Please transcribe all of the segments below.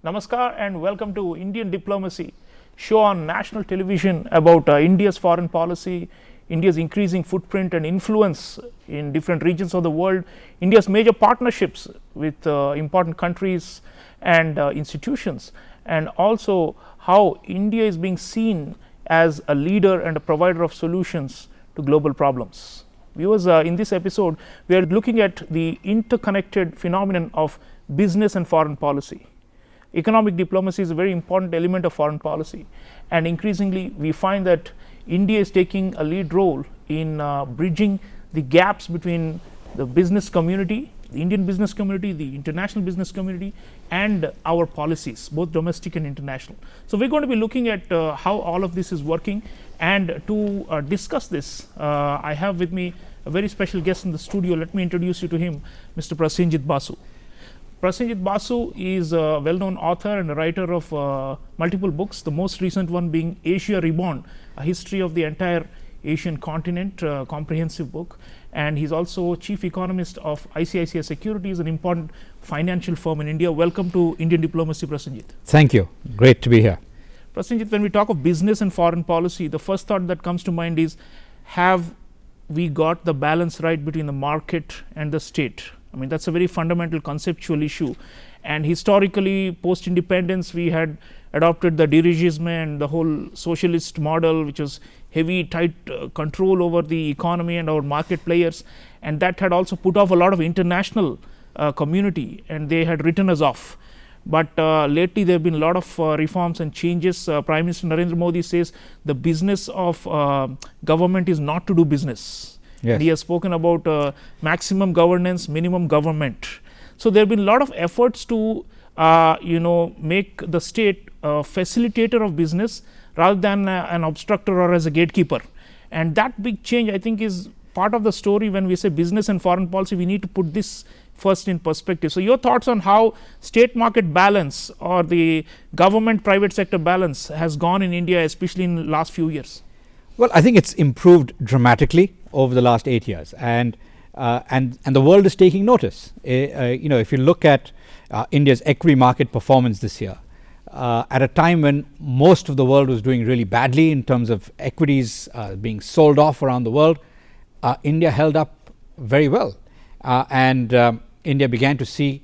Namaskar and welcome to Indian Diplomacy, show on national television about India's foreign policy, India's increasing footprint and influence in different regions of the world, India's major partnerships with important countries and institutions, and also how India is being seen as a leader and a provider of solutions to global problems. Viewers, in this episode, we are looking at the interconnected phenomenon of business and foreign policy. Economic diplomacy is a very important element of foreign policy, and increasingly we find that India is taking a lead role in bridging the gaps between the business community, the Indian business community, the international business community, and our policies, both domestic and international. So we're going to be looking at how all of this is working, and to discuss this, I have with me a very special guest in the studio. Let me introduce you to him, Mr. Prasenjit Basu. Prasenjit Basu is a well-known author and a writer of multiple books, the most recent one being Asia Reborn, a history of the entire Asian continent, comprehensive book, and he's also chief economist of ICICI Securities, an important financial firm in India. Welcome to Indian Diplomacy, Prasenjit. Thank you. Great to be here. Prasenjit, when we talk of business and foreign policy, the first thought that comes to mind is, have we got the balance right between the market and the state? I mean, that's a very fundamental conceptual issue, and historically post-independence we had adopted the dirigisme and the whole socialist model, which was heavy tight control over the economy and our market players, and that had also put off a lot of international community, and they had written us off. But lately there have been a lot of reforms and changes. Prime Minister Narendra Modi says the business of government is not to do business. Yes. He has spoken about maximum governance, minimum government. So there have been a lot of efforts to make the state a facilitator of business rather than an obstructor or as a gatekeeper. And that big change, I think, is part of the story. When we say business and foreign policy, we need to put this first in perspective. So your thoughts on how state market balance or the government private sector balance has gone in India, especially in the last few years? Well, I think it's improved dramatically over the last 8 years, and the world is taking notice. If you look at India's equity market performance this year, at a time when most of the world was doing really badly in terms of equities being sold off around the world, India held up very well, and India began to see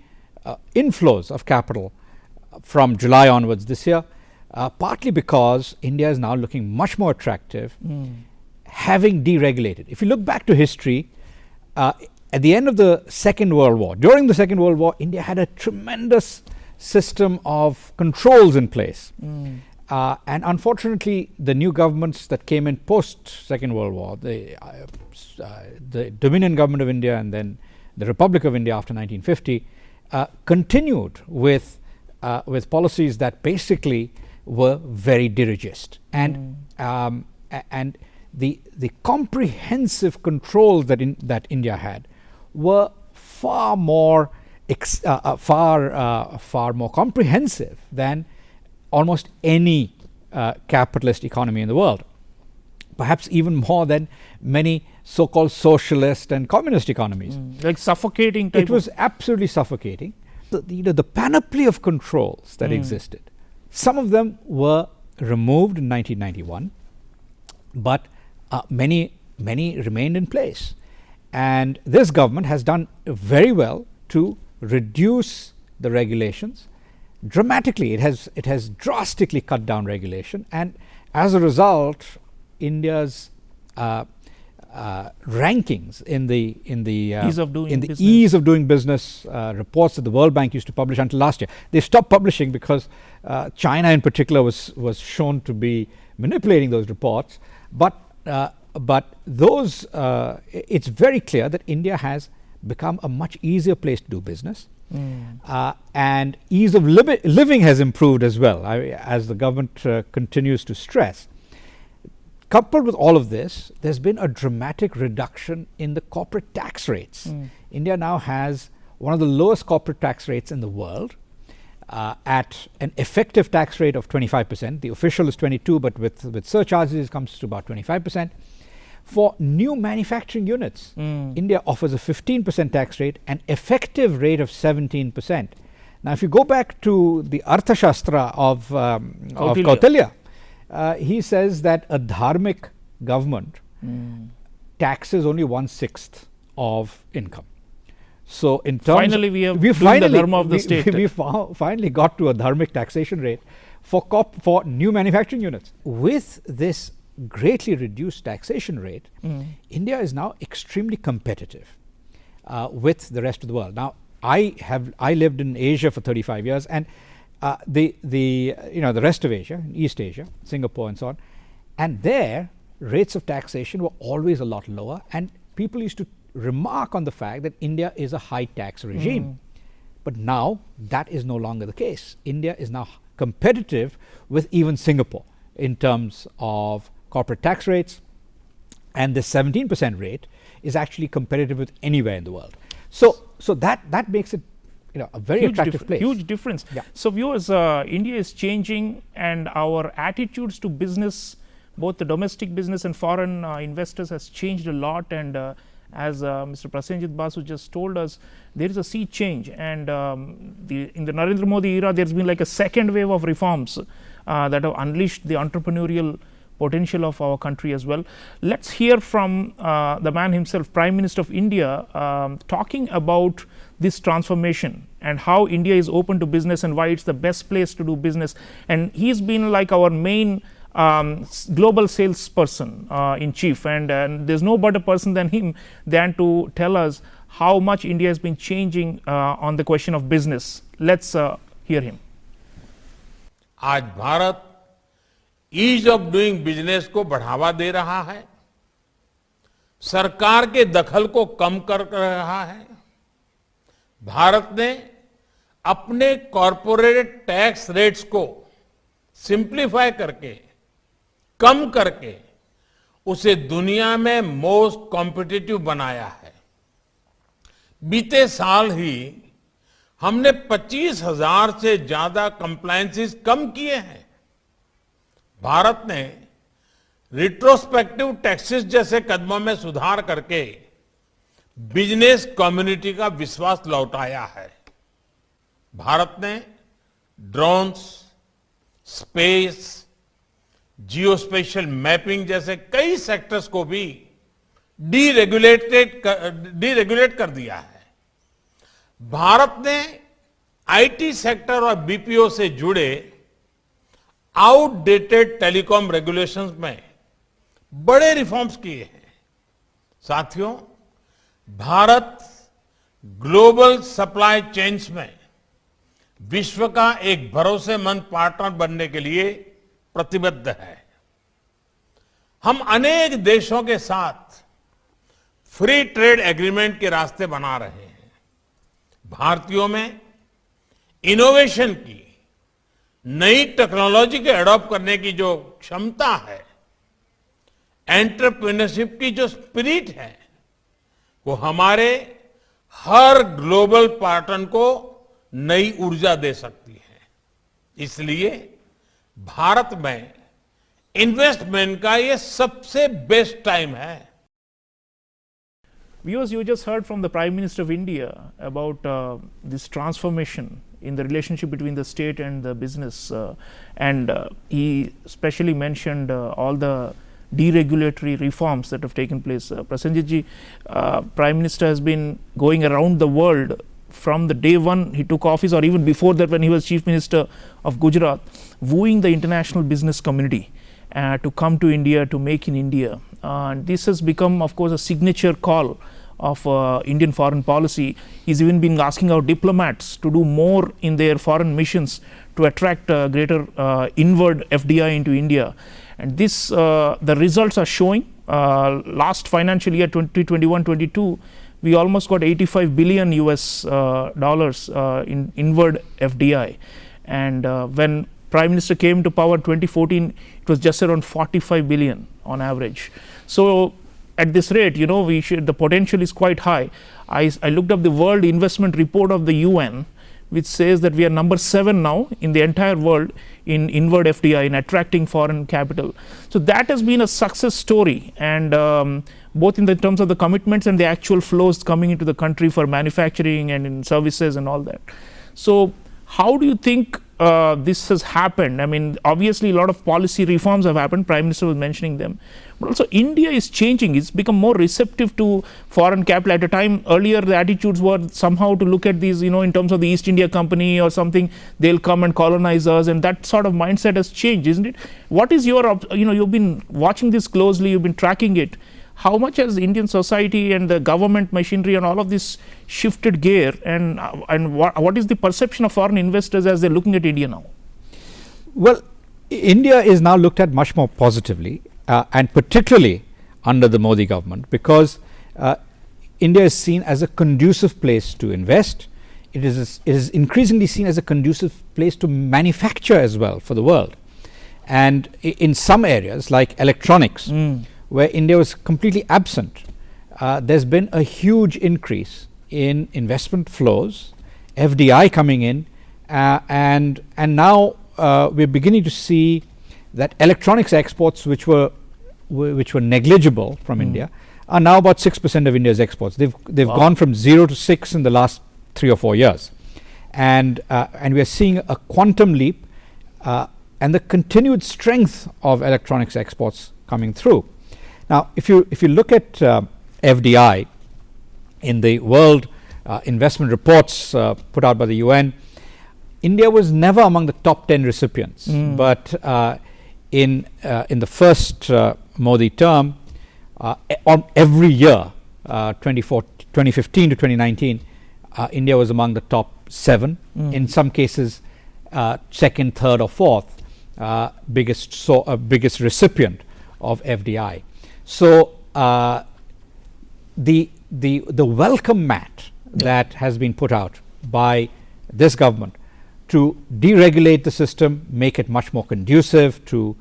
inflows of capital from July onwards this year, partly because India is now looking much more attractive, having deregulated. If you look back to history, at the end of the Second World War, during the Second World War, India had a tremendous system of controls in place. And unfortunately, the new governments that came in post-Second World War, the Dominion government of India and then the Republic of India after 1950, continued with policies that basically were very dirigist, and the comprehensive controls that India had were far more comprehensive than almost any capitalist economy in the world, perhaps even more than many so-called socialist and communist economies. Like suffocating type. It was absolutely suffocating. The panoply of controls that existed, some of them were removed in 1991, but many remained in place. And this government has done very well to reduce the regulations dramatically. It has drastically cut down regulation, and as a result, India's rankings in the ease of doing business reports that the World Bank used to publish until last year. They stopped publishing because China in particular was shown to be manipulating those reports. But those it's very clear that India has become a much easier place to do business, and ease of living has improved as well, as the government continues to stress. Coupled with all of this, there's been a dramatic reduction in the corporate tax rates. India now has one of the lowest corporate tax rates in the world, at an effective tax rate of 25%. The official is 22%, but with surcharges it comes to about 25%. For new manufacturing units, India offers a 15% tax rate, an effective rate of 17%. Now, if you go back to the Arthashastra of Kautilya, he says that a dharmic government taxes only 1/6 of income. So, in terms finally, we have the dharma of the state. We finally got to a dharmic taxation rate for new manufacturing units. With this greatly reduced taxation rate, India is now extremely competitive with the rest of the world. Now, I lived in Asia for 35 years, and the rest of Asia, East Asia, Singapore and so on, and there rates of taxation were always a lot lower, and people used to remark on the fact that India is a high tax regime. But now that is no longer the case. India is now competitive with even Singapore in terms of corporate tax rates, and the 17% rate is actually competitive with anywhere in the world. So that makes it a very attractive place. Huge difference. Yeah. So viewers, India is changing, and our attitudes to business, both the domestic business and foreign investors, has changed a lot. And as Mr. Prasenjit Basu just told us, there is a sea change, and in the Narendra Modi era, there's been like a second wave of reforms that have unleashed the entrepreneurial potential of our country as well. Let's hear from the man himself, Prime Minister of India, talking about this transformation and how India is open to business and why it's the best place to do business. And he's been like our main global salesperson in chief, and there's no better person than him than to tell us how much India has been changing on the question of business. Let's hear him. आज Bharat ease of doing business को बढ़ावा दे रहा है, सरकार के दखल को कम कर रहा है। भारत ने अपने कॉरपोरेट टैक्स रेट्स को सिंप्लीफाई करके, कम करके उसे दुनिया में मोस्ट कॉम्पिटिटिव बनाया है। बीते साल ही हमने 25,000 से ज्यादा कंप्लायंसेस कम किए हैं। भारत ने रिट्रोस्पेक्टिव टैक्सेस जैसे कदमों में सुधार करके बिजनेस कम्युनिटी का विश्वास लौटाया है। भारत ने ड्रोन्स, स्पेस, जियोस्पेशियल मैपिंग जैसे कई सेक्टर्स को भी डीरेगुलेट कर दिया है। भारत ने आईटी सेक्टर और बीपीओ से जुड़े आउटडेटेड टेलीकॉम रेगुलेशंस में बड़े रिफॉर्म्स किए हैं। साथियों, भारत ग्लोबल सप्लाई चेन्स में विश्व का एक भरोसेमंद पार्टनर बनने के लिए प्रतिबद्ध है। हम अनेक देशों के साथ फ्री ट्रेड एग्रीमेंट के रास्ते बना रहे हैं। भारतीयों में इनोवेशन की, नई टेक्नोलॉजी के अडॉप्ट करने की जो क्षमता है, एंटरप्रेन्योरशिप की जो स्पिरिट है, वो हमारे हर ग्लोबल पार्टनर को नई ऊर्जा दे सकती है। इसलिए भारत में इन्वेस्टमेंट का ये सबसे बेस्ट टाइम है। Viewers, you just heard from the Prime Minister of India about this transformation in the relationship between the state and the business, and he specially mentioned all the deregulatory reforms that have taken place. Prasenjit ji, Prime Minister has been going around the world from the day one he took office, or even before that when he was Chief Minister of Gujarat, wooing the international business community to come to India, to make in India. This has become, of course, a signature call of Indian foreign policy. He's even been asking our diplomats to do more in their foreign missions to attract greater inward FDI into India. And this, the results are showing. Last financial year 2021-22, we almost got 85 billion US dollars in inward FDI. And when Prime Minister came to power 2014, it was just around 45 billion on average. So at this rate, you know, the potential is quite high. I looked up the World Investment Report of the UN, which says that we are number 7 now in the entire world in inward FDI, in attracting foreign capital. So that has been a success story, and both in the terms of the commitments and the actual flows coming into the country for manufacturing and in services and all that. So How do you think this has happened? I mean, obviously, a lot of policy reforms have happened. Prime Minister was mentioning them, but also India is changing. It's become more receptive to foreign capital. At a time earlier, the attitudes were somehow to look at these, in terms of the East India Company or something. They'll come and colonize us, and that sort of mindset has changed, isn't it? What is your, you've been watching this closely. You've been tracking it. How much has Indian society and the government machinery and all of this shifted gear, and what is the perception of foreign investors as they're looking at India now? Well, India is now looked at much more positively, and particularly under the Modi government, because India is seen as a conducive place to invest. It is increasingly seen as a conducive place to manufacture as well for the world. And in some areas like electronics, where India was completely absent, there's been a huge increase in investment flows, FDI coming in, and now we're beginning to see that electronics exports, which were negligible from India, are now about 6% of India's exports. They've gone from 0 to 6 in the last 3 or 4 years, and we are seeing a quantum leap, and the continued strength of electronics exports coming through. Now, if you look at FDI in the World Investment Reports put out by the UN, India was never among the top 10 recipients. But in the first Modi term, on every year, 2015 to 2019, India was among the top 7. In some cases, second, third, or fourth biggest recipient of FDI. So the welcome mat that has been put out by this government to deregulate the system, make it much more conducive to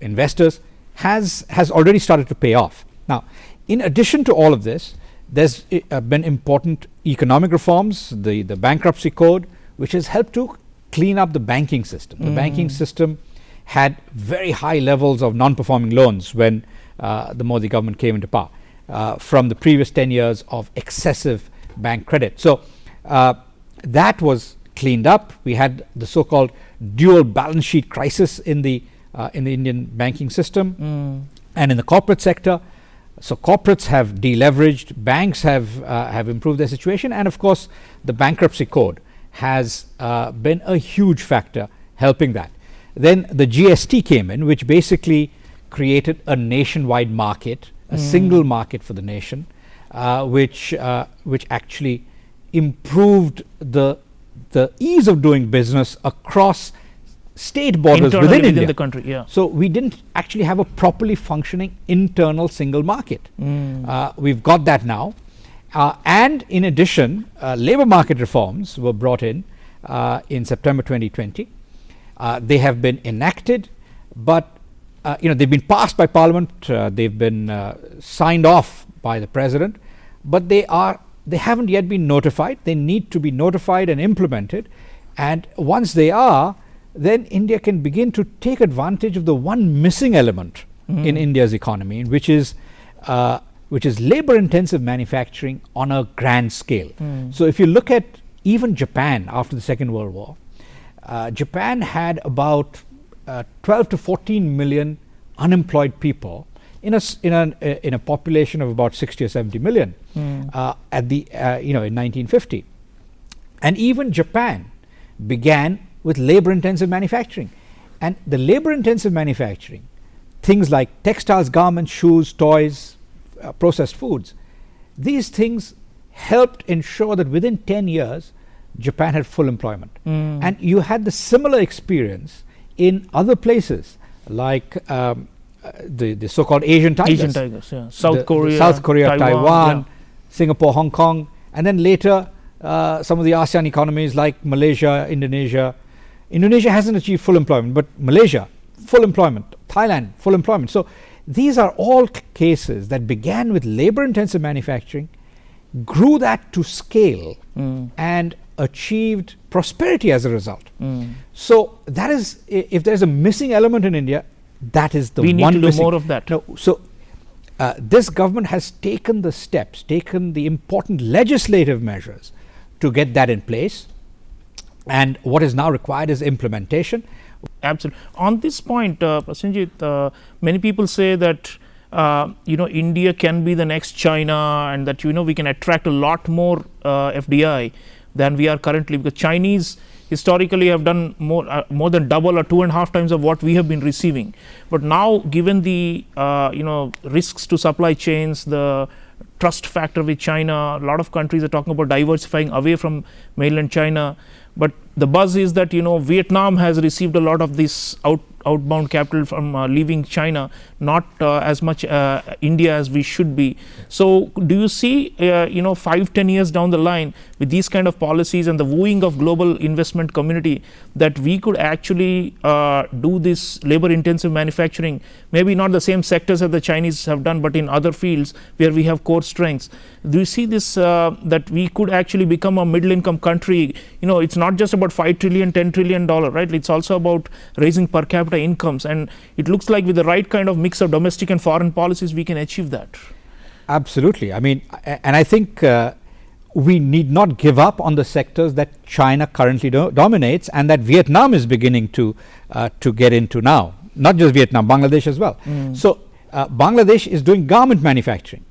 investors, has already started to pay off. Now, in addition to all of this, there's been important economic reforms, the bankruptcy code, which has helped to clean up the banking system. The banking system had very high levels of non-performing loans when the Modi government came into power, from the previous 10 years of excessive bank credit. So that was cleaned up. We had the so-called dual balance sheet crisis in the Indian banking system and in the corporate sector. So corporates have deleveraged, banks have improved their situation, and of course the bankruptcy code has been a huge factor helping that. Then the GST came in, which basically created a nationwide market, a single market for the nation, which actually improved the ease of doing business across state borders within India. The country, yeah. So we didn't actually have a properly functioning internal single market. We've got that now, and in addition, labor market reforms were brought in September 2020. They have been enacted, but they've been passed by Parliament. They've been signed off by the President, but they haven't yet been notified. They need to be notified and implemented, and once they are, then India can begin to take advantage of the one missing element in India's economy, which is labor-intensive manufacturing on a grand scale. So if you look at even Japan after the Second World War, Japan had about 12 to 14 million unemployed people in a population of about 60 or 70 million in 1950, and even Japan began with labor-intensive manufacturing, and the labor-intensive manufacturing, things like textiles, garments, shoes, toys, processed foods, these things helped ensure that within 10 years Japan had full employment. And you had the similar experience in other places like the so-called Asian tigers. Yeah. South Korea, Taiwan, yeah. Singapore, Hong Kong, and then later some of the ASEAN economies like Malaysia, Indonesia. Indonesia hasn't achieved full employment, but Malaysia, full employment. Thailand, full employment. So these are all cases that began with labor-intensive manufacturing, grew that to scale, and achieved prosperity as a result. So that is, if there's a missing element in India, that is the one. We need to do missing. more of that. No, so this government has taken the steps, taken the important legislative measures to get that in place. And what is now required is implementation. Absolutely. On this point, Prasenjit, many people say that India can be the next China, and that we can attract a lot more FDI than we are currently, because Chinese historically have done more than double or 2.5 times of what we have been receiving. But now, given the risks to supply chains, the trust factor with China, a lot of countries are talking about diversifying away from mainland China. But the buzz is that Vietnam has received a lot of this outbound capital from leaving China, not as much India as we should be. So do you see 5-10 years down the line, with these kind of policies and the wooing of global investment community, that we could actually do this labor intensive manufacturing, maybe not the same sectors that the Chinese have done, but in other fields where we have core strengths? Do you see this that we could actually become a middle income country? It's not just about $5 trillion, $10 trillion, right? It's also about raising per capita incomes, and it looks like with the right kind of mix of domestic and foreign policies we can achieve that. Absolutely. I mean, and I think we need not give up on the sectors that China currently dominates, and that Vietnam is beginning to get into now. Not just Vietnam, Bangladesh as well. So Bangladesh is doing garment manufacturing.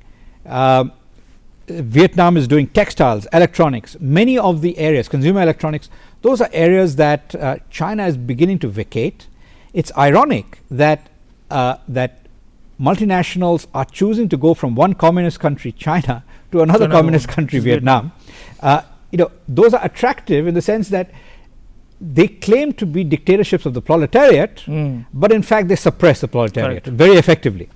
Vietnam is doing textiles, electronics, many of the areas, consumer electronics. Those are areas that China is beginning to vacate. It's ironic that multinationals are choosing to go from one communist country, China, to another communist country, Vietnam. Those are attractive in the sense that they claim to be dictatorships of the proletariat, but in fact they suppress the proletariat very effectively.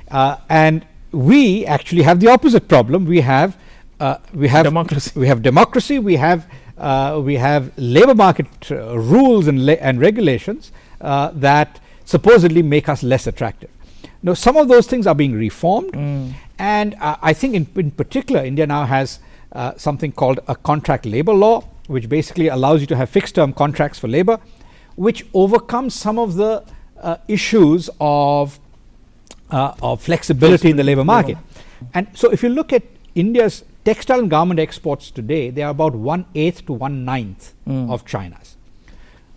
And we actually have the opposite problem. We have democracy. We have democracy. We have labor market rules and regulations that supposedly make us less attractive. Now, some of those things are being reformed, and I think in particular, India now has something called a contract labor law, which basically allows you to have fixed-term contracts for labor, which overcomes some of the issues of flexibility in the labor market. And so if you look at India's textile and garment exports today, they are about 1/8 to 1/9 of China's.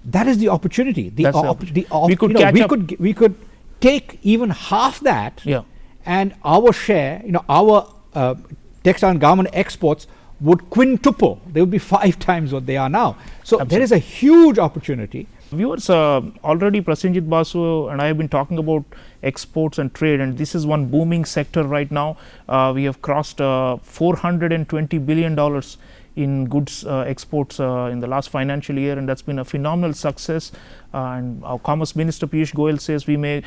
That is the opportunity. We could take even half that, and our share, our textile and garment exports would quintuple. They would be 5 times what they are now. So there is a huge opportunity. Viewers, already Prasenjit Basu and I have been talking about exports and trade, and this is one booming sector right now. We have crossed $420 billion in goods exports in the last financial year, and that's been a phenomenal success. And our Commerce Minister Piyush Goyal says we may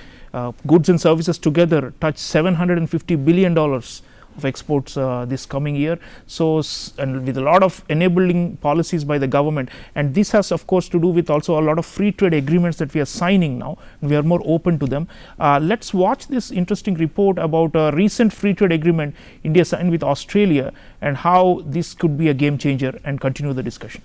goods and services together touch $750 billion of exports this coming year. So, and with a lot of enabling policies by the government, and this has of course to do with also a lot of free trade agreements that we are signing now, and we are more open to them. Let's watch this interesting report about a recent free trade agreement India signed with Australia, and how this could be a game changer, and continue the discussion.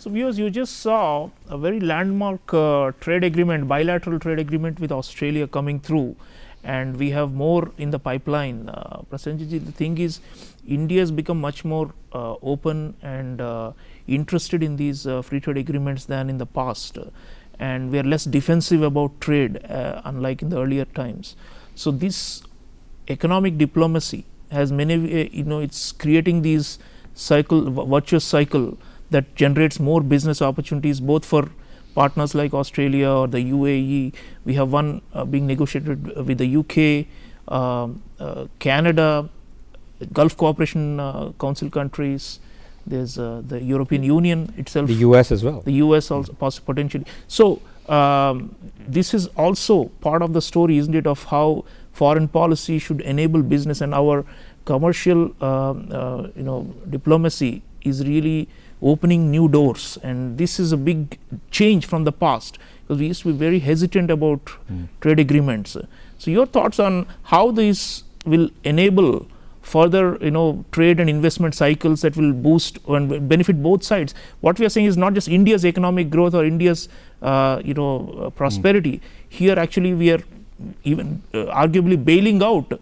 So viewers, you just saw a very landmark trade agreement, bilateral trade agreement with Australia coming through, and we have more in the pipeline. Prasenjit ji, the thing is, India has become much more open and interested in these free trade agreements than in the past, and we are less defensive about trade, unlike in the earlier times. So this economic diplomacy has many, it's creating these virtuous cycle that generates more business opportunities both for partners like Australia or the UAE. We have one being negotiated with the UK, Canada, Gulf Cooperation Council countries. There's the European Union itself. The US as well. The US also potentially. So this is also part of the story, isn't it, of how foreign policy should enable business, and our commercial diplomacy is really opening new doors, and this is a big change from the past, because we used to be very hesitant about trade agreements. So your thoughts on how this will enable further trade and investment cycles that will boost and benefit both sides? What we are saying is not just India's economic growth or India's prosperity. Here actually we are even arguably bailing out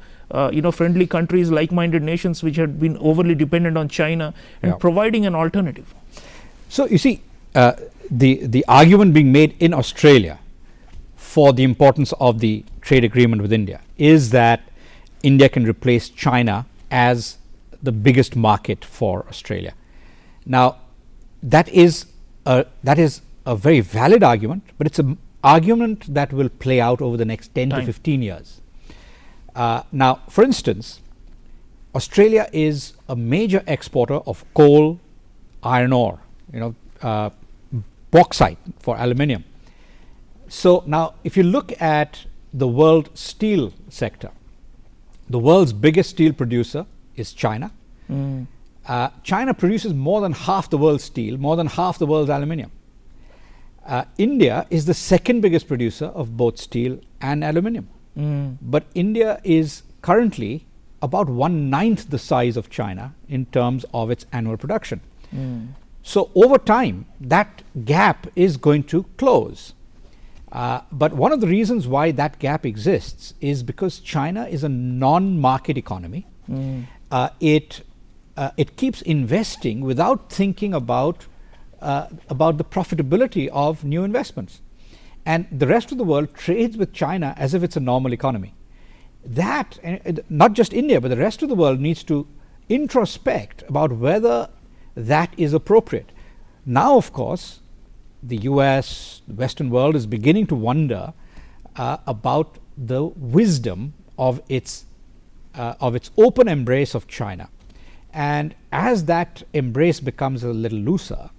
friendly countries, like-minded nations which had been overly dependent on China, and providing an alternative. So you see, the argument being made in Australia for the importance of the trade agreement with India is that India can replace China as the biggest market for Australia. Now, that is a very valid argument, but it's an argument that will play out over the next 10 to 15 years. Now, for instance, Australia is a major exporter of coal, iron ore, bauxite for aluminium. So now, if you look at the world steel sector, the world's biggest steel producer is China. China produces more than half the world's steel, more than half the world's aluminium. India is the second biggest producer of both steel and aluminium. But India is currently about 1/9 the size of China in terms of its annual production. So over time, that gap is going to close. But one of the reasons why that gap exists is because China is a non-market economy. It keeps investing without thinking about the profitability of new investments. And the rest of the world trades with China as if it's a normal economy. That, not just India, but the rest of the world needs to introspect about whether that is appropriate. Now, of course, the US, the Western world is beginning to wonder about the wisdom of its open embrace of China. And as that embrace becomes a little looser,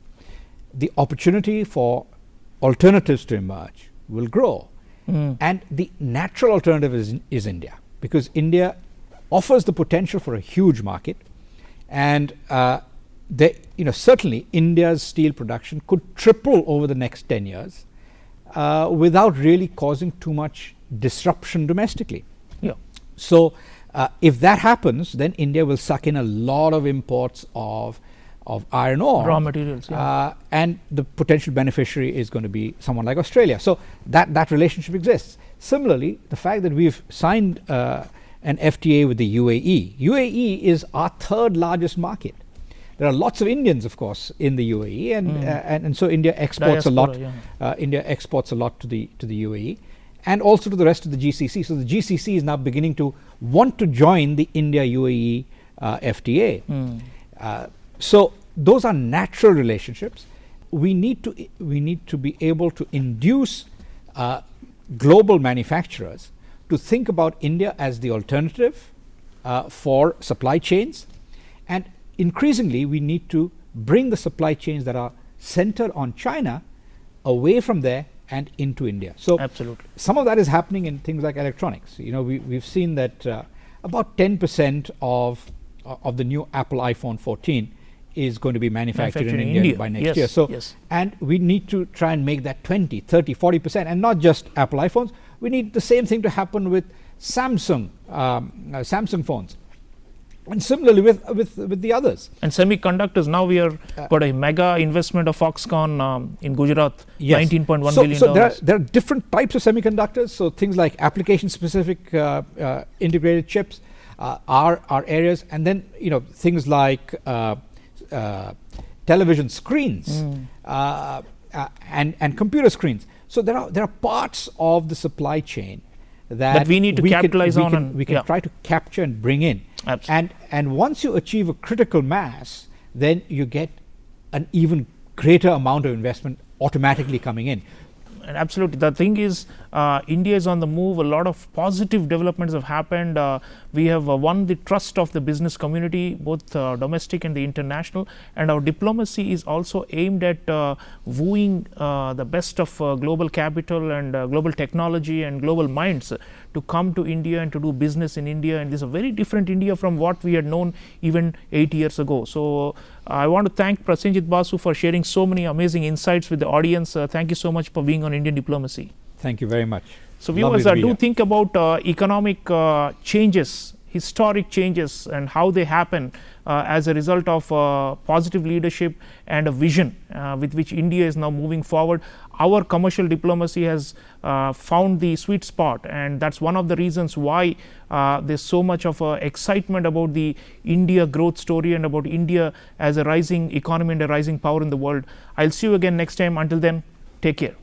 the opportunity for alternatives to emerge will grow. And the natural alternative is India, because India offers the potential for a huge market, and certainly India's steel production could triple over the next 10 years without really causing too much disruption domestically. So if that happens, then India will suck in a lot of imports of iron ore, raw materials, and the potential beneficiary is going to be someone like Australia. So that relationship exists. Similarly, the fact that we've signed an FTA with the UAE. UAE is our third largest market. There are lots of Indians, of course, in the UAE, and so India exports Diaspora, a lot. India exports a lot to the UAE, and also to the rest of the GCC. So the GCC is now beginning to want to join the India-UAE FTA. So those are natural relationships. We need to be able to induce global manufacturers to think about India as the alternative for supply chains, and increasingly we need to bring the supply chains that are centered on China away from there and into India. So absolutely, some of that is happening in things like electronics. We've seen that about 10% of the new Apple iPhone 14 is going to be manufactured in India by next year. So, and we need to try and make that 20, 30, 40%, and not just Apple iPhones. We need the same thing to happen with Samsung phones. And similarly with the others. And semiconductors, now we are got a mega investment of Foxconn in Gujarat, Yes. $19.1 So billion. there are different types of semiconductors. So things like application-specific integrated chips are areas, and then things like television screens and computer screens. So there are parts of the supply chain that we need to capitalize on, we can try to capture and bring in. Absolutely. And once you achieve a critical mass, then you get an even greater amount of investment automatically coming in. And absolutely, the thing is, India is on the move. A lot of positive developments have happened. We have won the trust of the business community, both domestic and the international, and our diplomacy is also aimed at wooing the best of global capital and global technology and global minds to come to India and to do business in India. And this is a very different India from what we had known even 8 years ago. So I want to thank Prasenjit Basu for sharing so many amazing insights with the audience. Thank you so much for being on Indian Diplomacy. Thank you very much. So viewers, do think about economic changes, historic changes, and how they happen as a result of positive leadership and a vision with which India is now moving forward. Our commercial diplomacy has found the sweet spot, and that's one of the reasons why there's so much of excitement about the India growth story and about India as a rising economy and a rising power in the world. I'll see you again next time. Until then, take care.